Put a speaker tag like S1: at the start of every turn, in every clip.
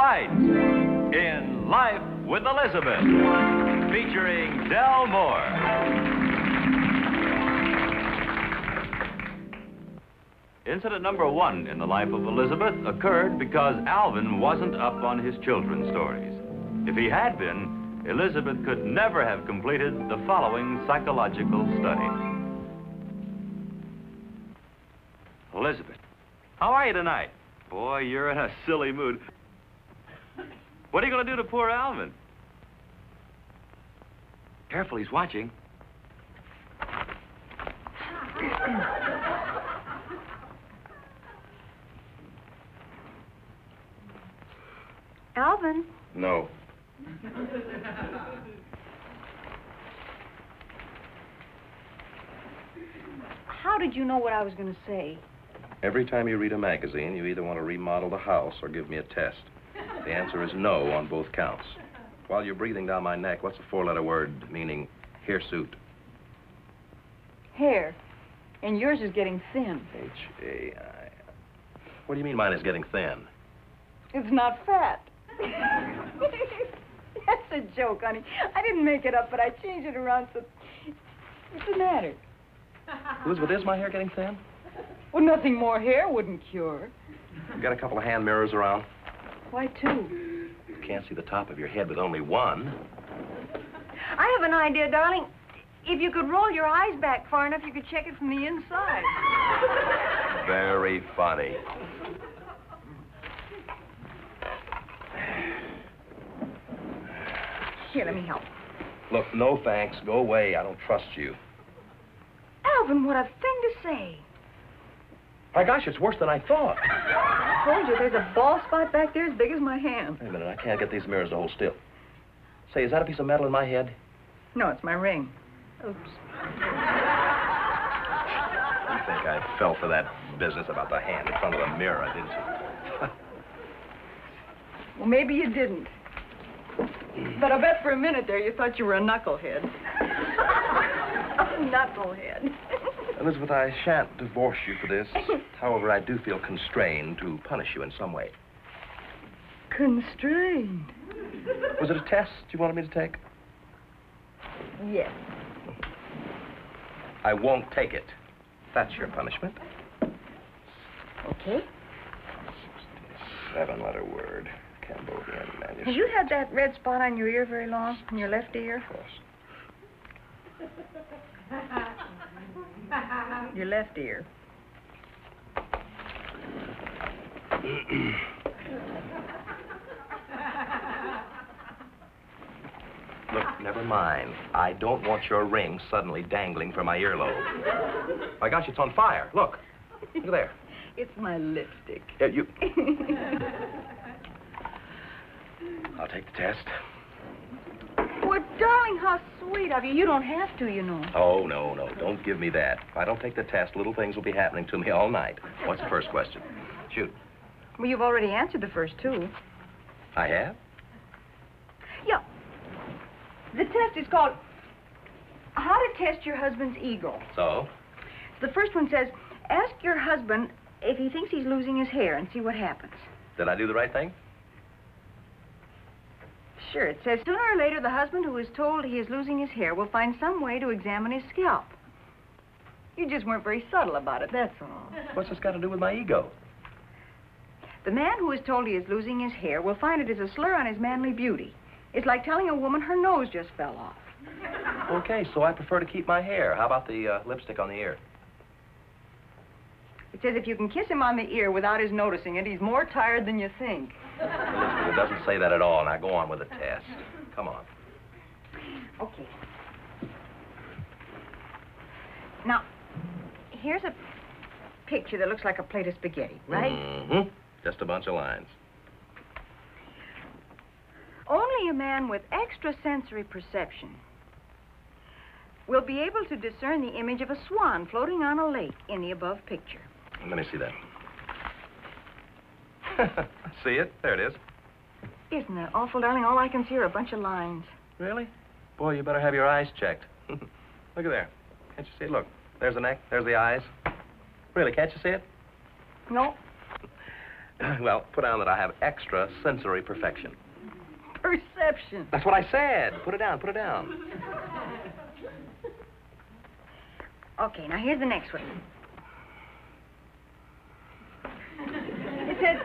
S1: White in Life with Elizabeth, featuring Del Moore. Incident number 1 in the life of Elizabeth occurred because Alvin wasn't up on his children's stories. If he had been, Elizabeth could never have completed the following psychological study. Elizabeth, how are you tonight? Boy, you're in a silly mood. What are you going to do to poor Alvin? Careful, he's watching.
S2: Alvin?
S3: No.
S2: How did you know what I was going to say?
S3: Every time you read a magazine, you either want to remodel the house or give me a test. The answer is no on both counts. While you're breathing down my neck, what's the 4-letter word meaning hirsute?
S2: Hair. And yours is getting thin.
S3: H-A-I. What do you mean mine is getting thin?
S2: It's not fat. That's a joke, honey. I didn't make it up, but I changed it around so... What's the matter?
S3: Elizabeth, is my hair getting thin?
S2: Well, nothing more hair wouldn't cure.
S3: You got a couple of hand mirrors around?
S2: Why, 2?
S3: You can't see the top of your head with only one.
S2: I have an idea, darling. If you could roll your eyes back far enough, you could check it from the inside.
S3: Very funny.
S2: Here, let me help.
S3: Look, no thanks. Go away. I don't trust you.
S2: Alvin, what a thing to say.
S3: My gosh, it's worse than I thought.
S2: I told you, there's a bald spot back there as big as my hand.
S3: Wait a minute, I can't get these mirrors to hold still. Say, is that a piece of metal in my head?
S2: No, it's my ring. Oops.
S3: You think I fell for that business about the hand in front of the mirror, didn't you?
S2: Well, maybe you didn't. But I bet for a minute there you thought you were a knucklehead. A knucklehead.
S3: Elizabeth, I shan't divorce you for this. However, I do feel constrained to punish you in some way.
S2: Constrained?
S3: Was it a test you wanted me to take?
S2: Yes.
S3: I won't take it. That's your punishment.
S2: Okay.
S3: 7-letter word. Cambodian manuscript.
S2: Have you had that red spot on your ear very long? On your left ear?
S3: Of course.
S2: Your left ear.
S3: Look, never mind. I don't want your ring suddenly dangling from my earlobe. My gosh, it's on fire. Look. Look there.
S2: It's my lipstick.
S3: You... I'll take the test.
S2: Well, darling, how sweet of you. You don't have to, you know.
S3: Oh, no. Don't give me that. If I don't take the test, little things will be happening to me all night. What's the first question? Shoot.
S2: Well, you've already answered the first 2.
S3: I have?
S2: Yeah. The test is called How to Test Your Husband's Ego.
S3: So?
S2: The first one says, ask your husband if he thinks he's losing his hair and see what happens.
S3: Did I do the right thing?
S2: Sure, it says, sooner or later, the husband who is told he is losing his hair will find some way to examine his scalp. You just weren't very subtle about it, that's all.
S3: What's this got to do with my ego?
S2: The man who is told he is losing his hair will find it is a slur on his manly beauty. It's like telling a woman her nose just fell off.
S3: Okay, so I prefer to keep my hair. How about the lipstick on the ear?
S2: It says if you can kiss him on the ear without his noticing it, he's more tired than you think.
S3: Elizabeth, it doesn't say that at all. Now go on with the test. Come on.
S2: Okay. Now, here's a picture that looks like a plate of spaghetti, right?
S3: Mm-hmm. Just a bunch of lines.
S2: Only a man with extrasensory perception will be able to discern the image of a swan floating on a lake in the above picture.
S3: Let me see that. See it? There it is.
S2: Isn't that awful, darling? All I can see are a bunch of lines.
S3: Really? Boy, you better have your eyes checked. Look at there. Can't you see it? Look. There's the neck. There's the eyes. Really, can't you see it?
S2: No.
S3: Well, put down that I have extra sensory perfection.
S2: Perception.
S3: That's what I said. Put it down, put it down.
S4: Okay, now here's the next one. It says,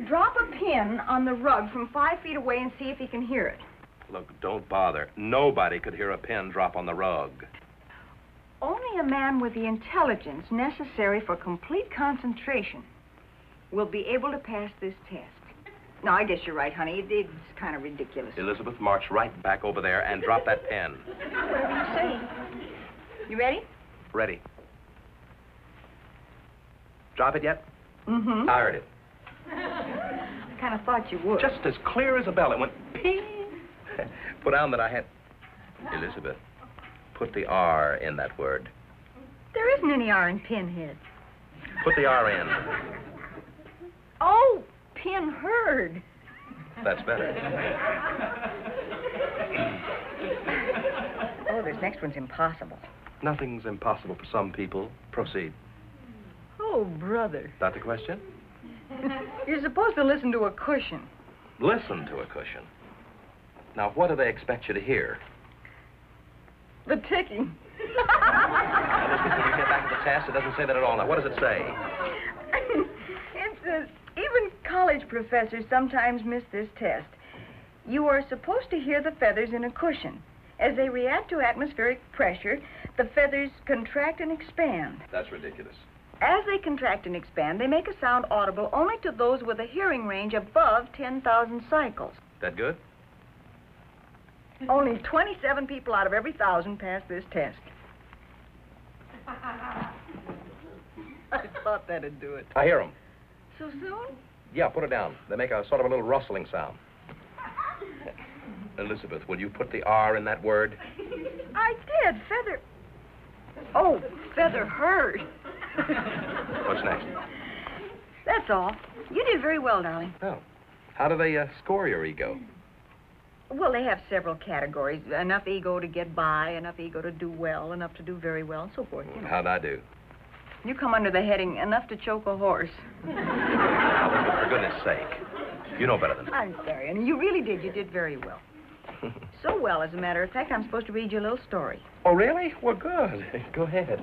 S4: drop a pin on the rug from 5 feet away and see if you can hear it.
S3: Look, don't bother. Nobody could hear a pin drop on the rug.
S4: Only a man with the intelligence necessary for complete concentration will be able to pass this test. No, I guess you're right, honey. It's kind of ridiculous.
S3: Elizabeth, march right back over there and drop that pen.
S4: Whatever you say. You ready?
S3: Ready. Drop it yet?
S4: Mm-hmm.
S3: I heard it.
S4: I kind of thought you would.
S3: Just as clear as a bell. It went ping. Put down that I had... Elizabeth, put the R in that word.
S4: There isn't any R in pinhead.
S3: Put the R in.
S4: Oh, pinheard.
S3: That's better.
S4: Oh, this next one's impossible.
S3: Nothing's impossible for some people. Proceed.
S2: Oh, brother.
S3: That the question?
S2: You're supposed to listen to a cushion.
S3: Listen to a cushion. Now, what do they expect you to hear?
S2: The ticking.
S3: Now, listen, when you get back to the test, it doesn't say that at all. Now, what does it say?
S2: It says, even college professors sometimes miss this test. You are supposed to hear the feathers in a cushion. As they react to atmospheric pressure, the feathers contract and expand.
S3: That's ridiculous.
S2: As they contract and expand, they make a sound audible only to those with a hearing range above 10,000 cycles.
S3: That good?
S2: Only 27 people out of every 1,000 pass this test. I thought that'd do it.
S3: I hear them.
S2: So soon?
S3: Yeah, put it down. They make a sort of a little rustling sound. Elizabeth, will you put the R in that word?
S2: I did. Feather. Oh, feather heard.
S3: What's next?
S2: That's all. You did very well, darling.
S3: Oh. How do they score your ego?
S2: Well, they have several categories. Enough ego to get by, enough ego to do well, enough to do very well, and so forth. You know.
S3: How'd I do?
S2: You come under the heading, enough to choke a horse.
S3: Now, Elizabeth, for goodness sake. You know better than that.
S2: I'm sorry, and you really did. You did very well. So well, as a matter of fact, I'm supposed to read you a little story.
S3: Oh, really? Well, good. Go ahead.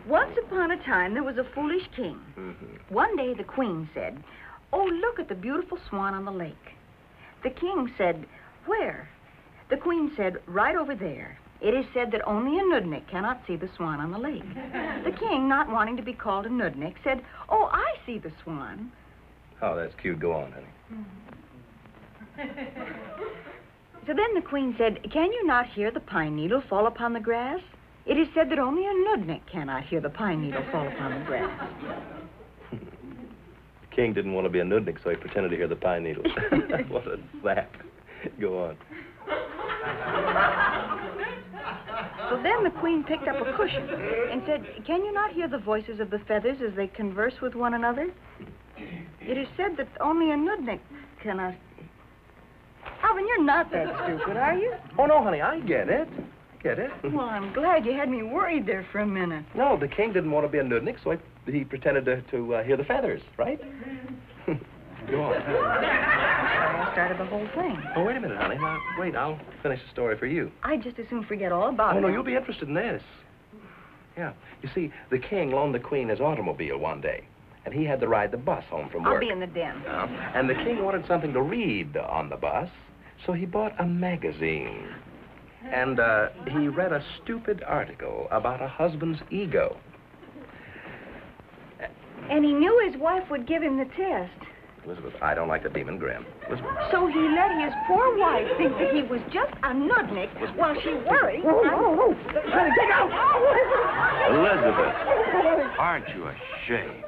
S2: Once upon a time, there was a foolish king.
S3: Mm-hmm.
S2: One day, the queen said, "Oh, look at the beautiful swan on the lake." The king said, "Where?" The queen said, "Right over there. It is said that only a nudnik cannot see the swan on the lake." The king, not wanting to be called a nudnik, said, "Oh, I see the swan."
S3: Oh, that's cute. Go on, honey.
S2: So then the queen said, "Can you not hear the pine needle fall upon the grass? It is said that only a nudnik cannot hear the pine needle fall upon the grass."
S3: The king didn't want to be a nudnik, so he pretended to hear the pine needles. What a sap. Go on.
S2: So then the queen picked up a cushion and said, "Can you not hear the voices of the feathers as they converse with one another? It is said that only a nudnik cannot..." Alvin, you're not that stupid, are you?
S3: Oh, no, honey, I get it. I get it.
S2: Well, I'm glad you had me worried there for a minute.
S3: No, the king didn't want to be a nudnik, so he pretended to hear the feathers, right? Go on.
S2: I started the whole thing.
S3: Oh, wait a minute, honey. Now, wait, I'll finish the story for you.
S2: I'd just as soon forget all about
S3: Oh,
S2: it.
S3: no, you'll be interested in this. Yeah. You see, the king loaned the queen his automobile one day, and he had to ride the bus home from work.
S2: I'll be in the den.
S3: And the king wanted something to read on the bus, so he bought a magazine. And he read a stupid article about a husband's ego.
S2: And he knew his wife would give him the test.
S3: Elizabeth, I don't like the demon grin. Elizabeth.
S2: So he let his poor wife think that he was just a nudnik while she worried. Get out!
S1: Elizabeth, aren't you ashamed?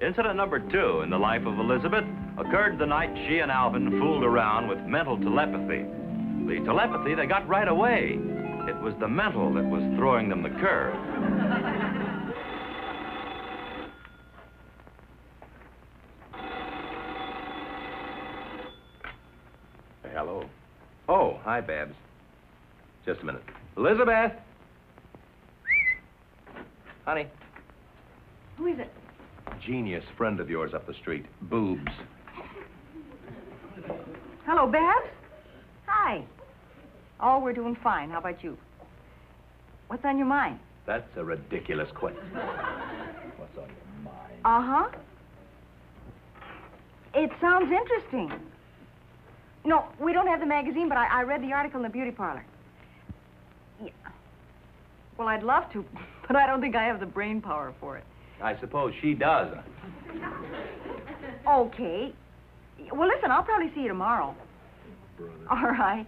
S1: Incident number 2 in the life of Elizabeth occurred the night she and Alvin fooled around with mental telepathy. The telepathy they got right away. It was the mental that was throwing them the curve.
S3: Hello. Oh, hi, Babs. Just a minute. Elizabeth! Honey.
S2: Who is it?
S3: Genius friend of yours up the street. Boobs.
S2: Hello, Babs. Hi. Oh, we're doing fine. How about you? What's on your mind?
S3: That's a ridiculous question. What's on your mind?
S2: Uh-huh. It sounds interesting. No, we don't have the magazine, but I read the article in the beauty parlor. Yeah. Well, I'd love to, but I don't think I have the brain power for it.
S3: I suppose she does.
S2: Okay. Well, listen, I'll probably see you tomorrow.
S3: Brother.
S2: All right.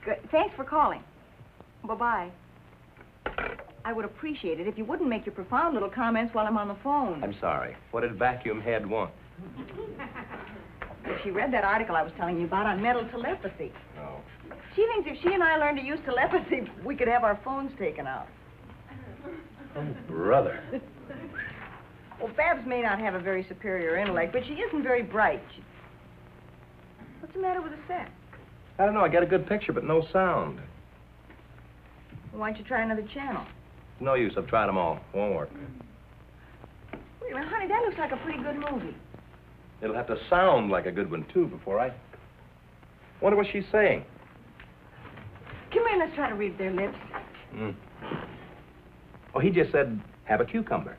S2: Good. Thanks for calling. Bye-bye. I would appreciate it if you wouldn't make your profound little comments while I'm on the phone.
S3: I'm sorry. What did Vacuum Head want?
S2: She read that article I was telling you about on mental telepathy.
S3: Oh.
S2: She thinks if she and I learned to use telepathy, we could have our phones taken out.
S3: Oh, brother.
S2: Well, Babs may not have a very superior intellect, but she isn't very bright. What's the matter with the set?
S3: I don't know. I got a good picture, but no sound.
S2: Well, why don't you try another channel?
S3: No use. I've tried them all. Won't work.
S2: Wait a minute, honey, that looks like a pretty good movie.
S3: It'll have to sound like a good one, too, before I... Wonder what she's saying.
S2: Come here, let's try to read their lips.
S3: Oh, he just said, have a cucumber.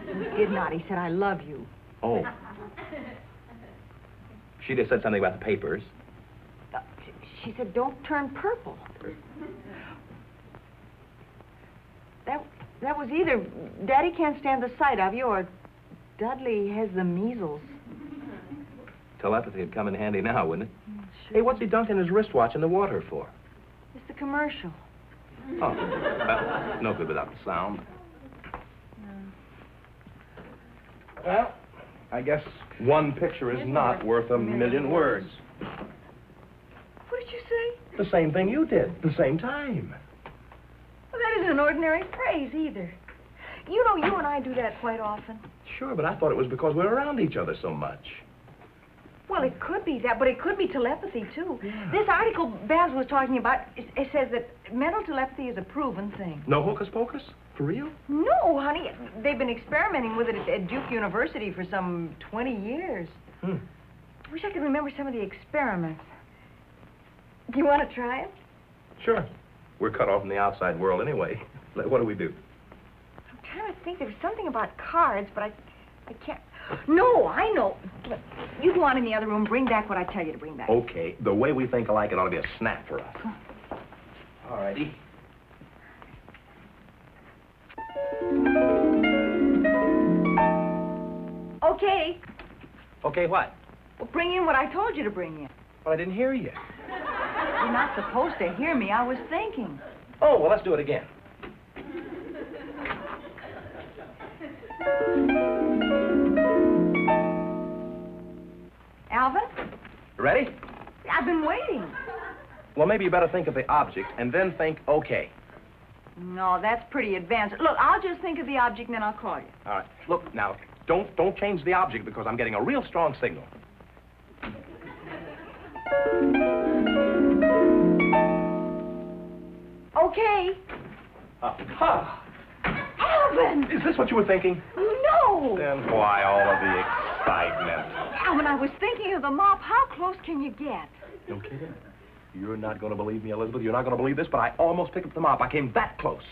S2: He did not. He said, I love you.
S3: Oh. She just said something about the papers.
S2: She said, don't turn purple. That was either Daddy can't stand the sight of you or Dudley has the measles.
S3: Telepathy would come in handy now, wouldn't it?
S2: Sure.
S3: Hey, what's he dunking his wristwatch in the water for?
S2: It's the commercial.
S3: Oh, well, no good without the sound. Well, I guess one picture is not worth a million words.
S2: What did you say?
S3: The same thing you did, the same time.
S2: Well, that isn't an ordinary phrase either. You know, you and I do that quite often.
S3: Sure, but I thought it was because we're around each other so much.
S2: Well, it could be that, but it could be telepathy, too.
S3: Yeah.
S2: This article Babs was talking about, it says that mental telepathy is a proven thing.
S3: No hocus pocus? For real?
S2: No, honey. They've been experimenting with it at Duke University for some 20 years. I wish I could remember some of the experiments. Do you want to try it?
S3: Sure. We're cut off from the outside world anyway. What do we do?
S2: I'm trying to think. There was something about cards, but I can't. No, I know. Look, you go on in the other room. Bring back what I tell you to bring back.
S3: Okay. The way we think alike, it ought to be a snap for us. All righty.
S2: Okay.
S3: Okay, what?
S2: Well, bring in what I told you to bring in.
S3: Well, I didn't hear you.
S2: You're not supposed to hear me. I was thinking.
S3: Oh, well, let's do it again.
S2: Alvin?
S3: Ready?
S2: I've been waiting.
S3: Well, maybe you better think of the object and then think, okay.
S2: No, that's pretty advanced. Look, I'll just think of the object and then I'll call you.
S3: All right. Look, now, don't change the object because I'm getting a real strong signal.
S2: Okay.
S3: Aha!
S2: Alvin!
S3: Is this what you were thinking?
S2: No!
S3: Then why all of the excitement?
S2: Alvin, I was thinking of the mop. How close can you get?
S3: No kidding. You're not going to believe me, Elizabeth. You're not going to believe this, but I almost picked up the mop. I came that close.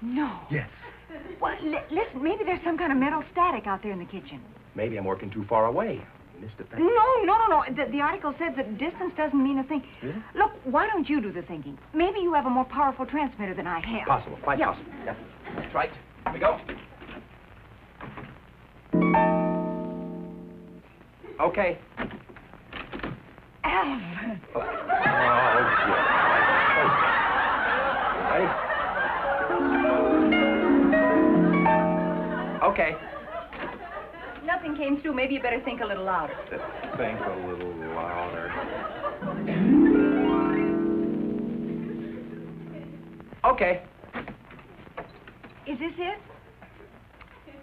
S2: No.
S3: Yes.
S2: Well, listen, maybe there's some kind of mental static out there in the kitchen.
S3: Maybe I'm working too far away. Missed it.
S2: No. The article says that distance doesn't mean a thing.
S3: Really?
S2: Look, why don't you do the thinking? Maybe you have a more powerful transmitter than I have.
S3: Possible. Quite
S2: Yeah.
S3: possible. Yeah. That's right. Here we go. Okay.
S2: Alvin.
S3: Oh, good. Ready? Okay.
S2: Nothing came through. Maybe you better think a little louder.
S3: Think a little louder. Okay.
S2: Is this it?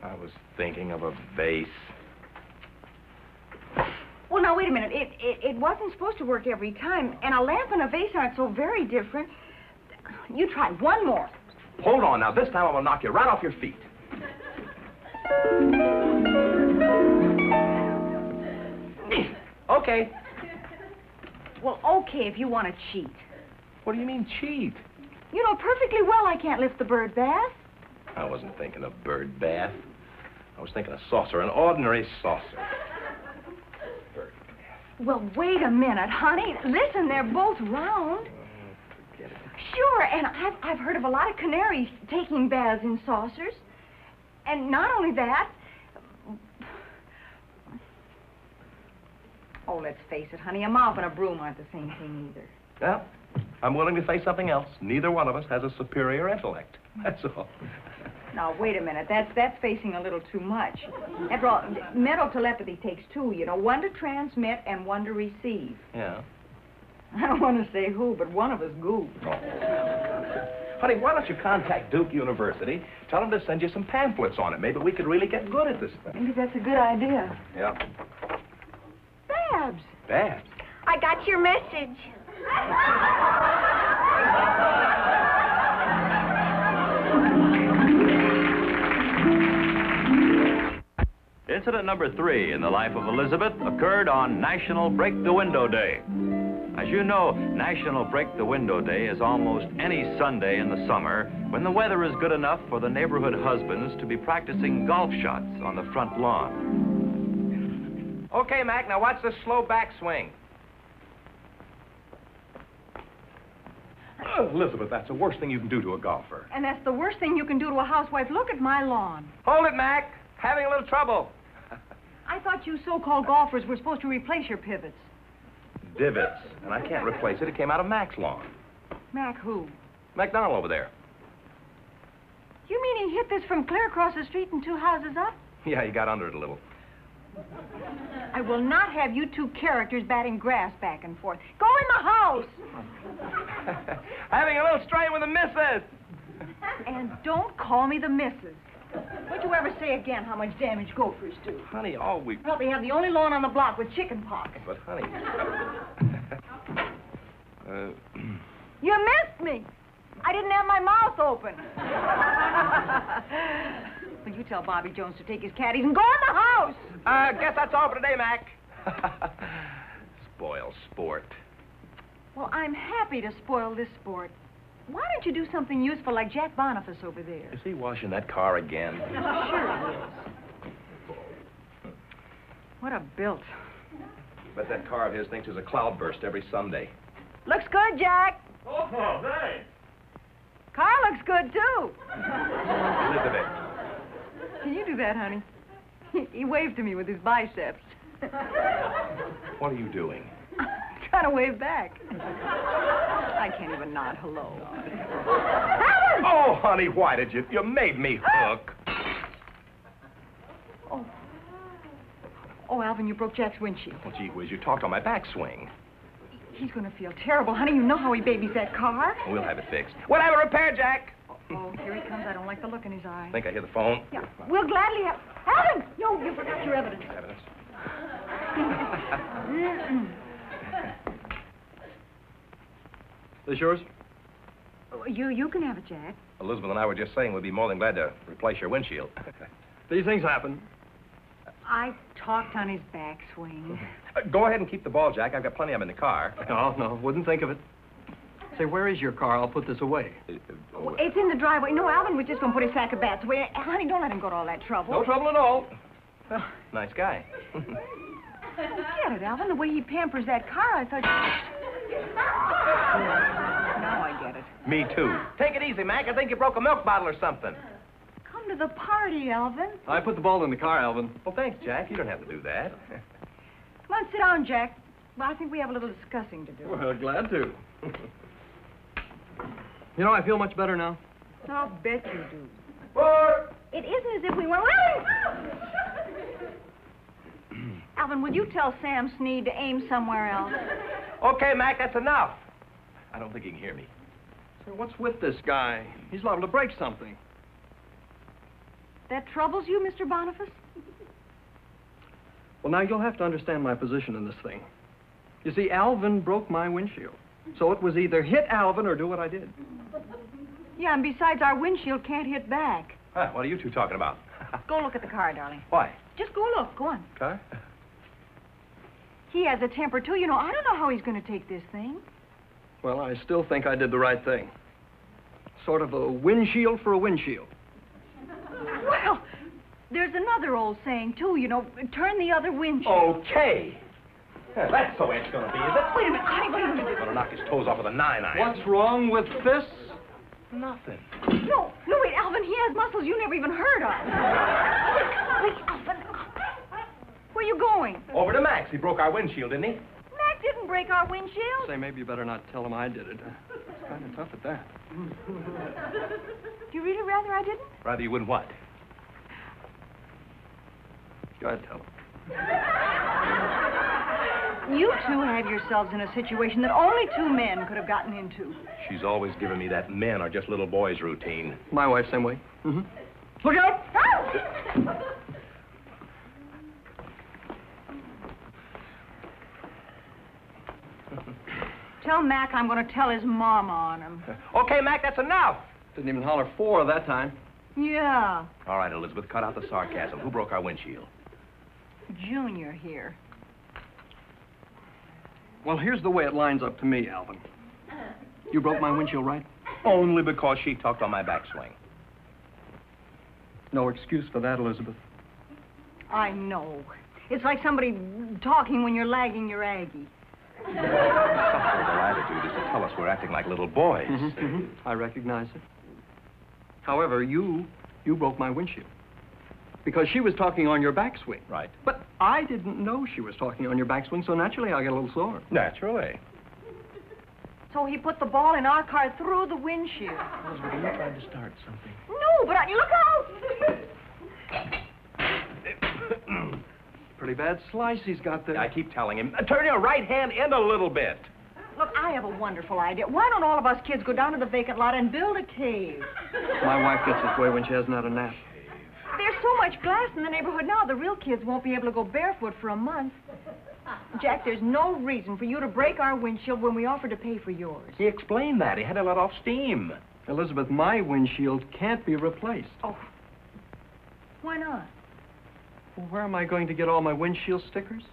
S3: I was thinking of a vase.
S2: Well, now, wait a minute. It wasn't supposed to work every time, and a lamp and a vase aren't so very different. You try one more.
S3: Hold on now. This time I'm going to knock you right off your feet. Okay.
S2: Well, okay, if you want to cheat.
S3: What do you mean, cheat?
S2: You know perfectly well I can't lift the bird bath.
S3: I wasn't thinking of bird bath. I was thinking of saucer, an ordinary saucer. Bird bath.
S2: Well, wait a minute, honey. Listen, they're both round.
S3: Forget it.
S2: Sure, and I've heard of a lot of canaries taking baths in saucers. And not only that... Oh, let's face it, honey, a mop and a broom aren't the same thing either.
S3: Well, I'm willing to say something else. Neither one of us has a superior intellect. That's all.
S2: Now, wait a minute. That's facing a little too much. After all, mental telepathy takes two, you know, one to transmit and one to receive.
S3: Yeah.
S2: I don't want to say who, but one of us goofed.
S3: Oh. Honey, why don't you contact Duke University, tell them to send you some pamphlets on it. Maybe we could really get good at this thing.
S2: Maybe that's a good idea.
S3: Yeah.
S2: Babs.
S3: Babs?
S5: I got your message.
S1: Incident number 3 in the life of Elizabeth occurred on National Break the Window Day. As you know, National Break the Window Day is almost any Sunday in the summer when the weather is good enough for the neighborhood husbands to be practicing golf shots on the front lawn.
S3: Okay, Mac, now watch this slow backswing. Oh, Elizabeth, that's the worst thing you can do to a golfer.
S2: And that's the worst thing you can do to a housewife. Look at my lawn.
S3: Hold it, Mac. Having a little trouble.
S2: I thought you so-called golfers were supposed to replace your pivots.
S3: Divots. And I can't replace it. It came out of Mac's lawn.
S2: Mac who?
S3: McDonald over there.
S2: You mean he hit this from clear across the street and 2 houses up?
S3: Yeah, he got under it a little.
S2: I will not have you two characters batting grass back and forth. Go in the house!
S3: Having a little strain with the missus.
S2: And don't call me the missus. Don't you ever say again how much damage gophers do.
S3: Honey, all we...
S2: Probably have the only lawn on the block with chicken pox.
S3: But, honey...
S2: You missed me. I didn't have my mouth open. Will you tell Bobby Jones to take his caddies and go in the house?
S3: Guess that's all for today, Mac. Spoil sport.
S2: Well, I'm happy to spoil this sport. Why don't you do something useful like Jack Boniface over there?
S3: Is he washing that car again?
S2: Sure he is. What a built.
S3: Bet that car of his thinks there's a cloudburst every Sunday.
S2: Looks good, Jack.
S6: Oh, thanks.
S2: Car looks good, too.
S3: Elizabeth.
S2: Can you do that, honey? He waved to me with his biceps.
S3: What are you doing?
S2: Trying to wave back. I can't even nod hello.
S3: Oh, honey, why did you? You made me hook.
S2: Oh, Alvin, you broke Jack's windshield.
S3: Well, gee whiz, you talked on my backswing.
S2: He's going to feel terrible, honey. You know how he babies that car.
S3: We'll have it fixed. We'll have it repaired, Jack.
S2: Oh, here he comes. I don't like the look in his eye.
S3: Think I hear the phone?
S2: Yeah, we'll gladly have... Alvin! No, you forgot your evidence.
S3: Evidence?
S6: This yours?
S2: You can have it, Jack.
S3: Elizabeth and I were just saying we'd be more than glad to replace your windshield.
S6: These things happen.
S2: I talked on his backswing.
S3: Go ahead and keep the ball, Jack. I've got plenty of them in the car.
S6: No, wouldn't think of it. Say, where is your car? I'll put this away.
S2: It's in the driveway. No, Alvin was just going to put his sack of bats away. Honey, don't let him go to all that trouble.
S3: No trouble at all. Well, nice guy.
S2: Get it, Alvin. The way he pampers that car, I thought... Now I get it.
S3: Me too. Take it easy, Mac. I think you broke a milk bottle or something.
S2: Come to the party, Alvin.
S6: I put the ball in the car, Alvin.
S3: Well, thanks, Jack. You don't have to do that.
S2: Come on, sit down, Jack. Well, I think we have a little discussing to do.
S6: Well, glad to. You know, I feel much better now.
S2: I'll bet you do.
S3: Four.
S2: It isn't as if we were... Alvin, will you tell Sam Sneed to aim somewhere else?
S3: Okay, Mac, that's enough. I don't think he can hear me.
S6: Say, what's with this guy? He's liable to break something.
S2: That troubles you, Mr. Boniface?
S6: Well, now, you'll have to understand my position in this thing. You see, Alvin broke my windshield. So it was either hit Alvin or do what I did.
S2: Yeah, and besides, our windshield can't hit back.
S3: Huh, what are you two talking about?
S2: Go look at the car, darling.
S3: Why?
S2: Just go look. Go on.
S3: Car?
S2: He has a temper, too. You know, I don't know how he's going to take this thing.
S6: Well, I still think I did the right thing. Sort of a windshield for a windshield.
S2: Well, there's another old saying, too, you know, turn the other windshield.
S3: Okay. Yeah, that's the way it's going to be, is it?
S2: Wait a minute, honey, what are you going to do?
S3: Going to knock his toes off with a 9-iron.
S6: What's wrong with this?
S3: Nothing.
S2: No, wait, Alvin, he has muscles you never even heard of. Wait, Alvin, where are you going?
S3: Over to Max. He broke our windshield, didn't he?
S2: Mac didn't break our windshield.
S6: Say, maybe you better not tell him I did it. It's kind of tough at that.
S2: Do you really rather I didn't?
S3: Rather you wouldn't what?
S6: Go ahead, tell him.
S2: You two have yourselves in a situation that only two men could have gotten into.
S3: She's always given me that men are just little boys routine.
S6: My wife, same way. Mm-hmm. Look out!
S2: Tell Mac I'm going to tell his mama on him.
S3: Okay, Mac, that's enough.
S6: Didn't even holler 4 that time.
S2: Yeah,
S3: All right, Elizabeth, cut out the sarcasm. Who broke our windshield?
S2: Junior here.
S6: Well, here's the way it lines up to me, Alvin. You broke my windshield, right?
S3: Only because she talked on my backswing.
S6: No excuse for that, Elizabeth.
S2: I know. It's like somebody talking when you're lagging your Aggie.
S3: Some sort of attitude is to tell us we're acting like little boys.
S6: I recognize it. However, you broke my windshield. Because she was talking on your backswing.
S3: Right.
S6: But I didn't know she was talking on your backswing, so naturally I get a little sore.
S3: Naturally.
S2: So he put the ball in our car through the windshield.
S3: Elizabeth, are you trying to start something?
S2: No, but look out!
S6: Pretty bad slice he's got there.
S3: I keep telling him, turn your right hand in a little bit.
S2: Look, I have a wonderful idea. Why don't all of us kids go down to the vacant lot and build a cave?
S6: My wife gets this way when she hasn't had a nap.
S2: There's so much glass in the neighborhood now, the real kids won't be able to go barefoot for a month. Jack, there's no reason for you to break our windshield when we offer to pay for yours.
S3: He explained that. He had to let off steam.
S6: Elizabeth, my windshield can't be replaced.
S2: Oh. Why not?
S6: Well, where am I going to get all my windshield stickers?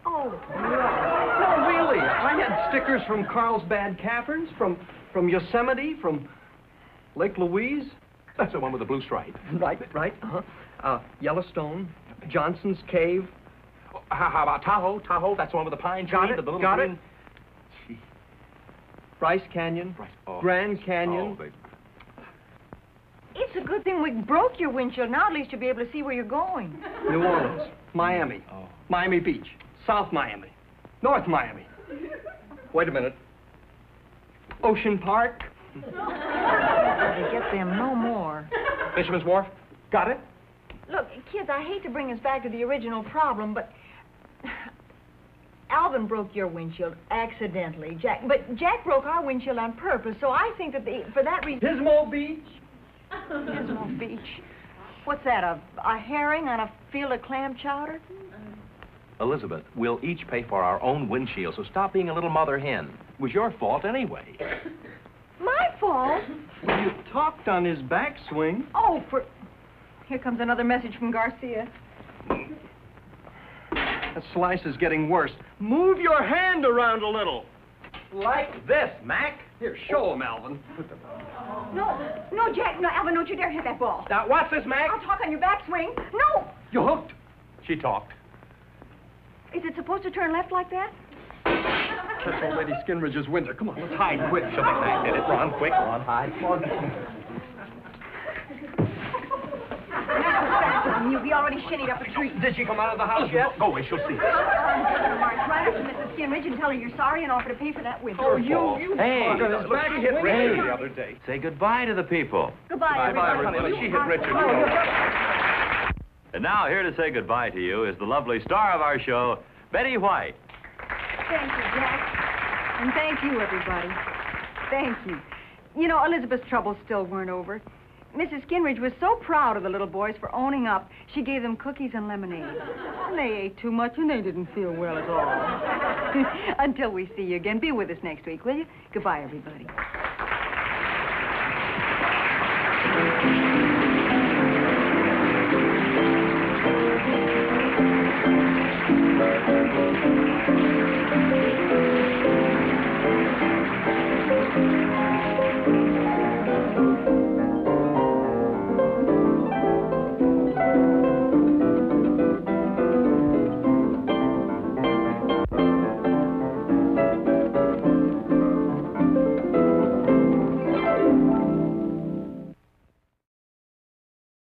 S2: Oh.
S6: No, really. I had stickers from Carlsbad Caverns, from Yosemite, from Lake Louise.
S3: That's the one with the blue stripe.
S6: Right. Yellowstone, Johnson's Cave.
S3: Oh, how about Tahoe? Tahoe, that's the one with the pine tree.
S6: Got it,
S3: the little
S6: got
S3: green...
S6: it. Bryce Canyon, Grand Canyon.
S2: It's a good thing we broke your windshield. Now at least you'll be able to see where you're going.
S6: New Orleans, Miami, Miami Beach, South Miami, North Miami. Wait a minute. Ocean Park.
S2: They get them no more.
S3: Fisherman's Wharf? Got it?
S2: Look, kids, I hate to bring us back to the original problem, but Alvin broke your windshield accidentally, Jack. But Jack broke our windshield on purpose, so I think that for that reason...
S6: Pismo Beach?
S2: Pismo Beach. What's that, a herring on a field of clam chowder?
S3: Elizabeth, we'll each pay for our own windshield, so stop being a little mother hen. It was your fault anyway.
S2: My fault?
S6: Well, you talked on his backswing.
S2: Oh, Here comes another message from Garcia.
S6: That slice is getting worse. Move your hand around a little.
S3: Like this, Mac.
S6: Here, show him, Alvin.
S2: No, Jack, no, Alvin, don't you dare hit that ball.
S3: Now, what's this, Mac?
S2: I'll talk on your backswing. No!
S6: You hooked.
S3: She talked.
S2: Is it supposed to turn left like that?
S6: That's old Lady Skinridge's window. Come on, let's hide quick.
S3: She'll think Mac did it. Run, quick, run, hide. Come on.
S2: You'll be already shinnied up a tree.
S6: Did she come out of the house yet?
S3: Go away, she'll see us.
S2: March right up to Mrs. Skinridge and tell her you're sorry and offer to pay for that window.
S6: Oh, you
S3: Hey,
S6: look,
S3: back hit Richard
S6: Hey.
S3: the other day.
S1: Say goodbye to the people.
S2: Goodbye, everybody.
S3: She hit Richard.
S1: And now, here to say goodbye to you is the lovely star of our show, Betty White.
S2: Thank you, Jack. And thank you, everybody. Thank you. You know, Elizabeth's troubles still weren't over. Mrs. Skinridge was so proud of the little boys for owning up, she gave them cookies and lemonade. And they ate too much, and they didn't feel well at all. Until we see you again, be with us next week, will you? Goodbye, everybody.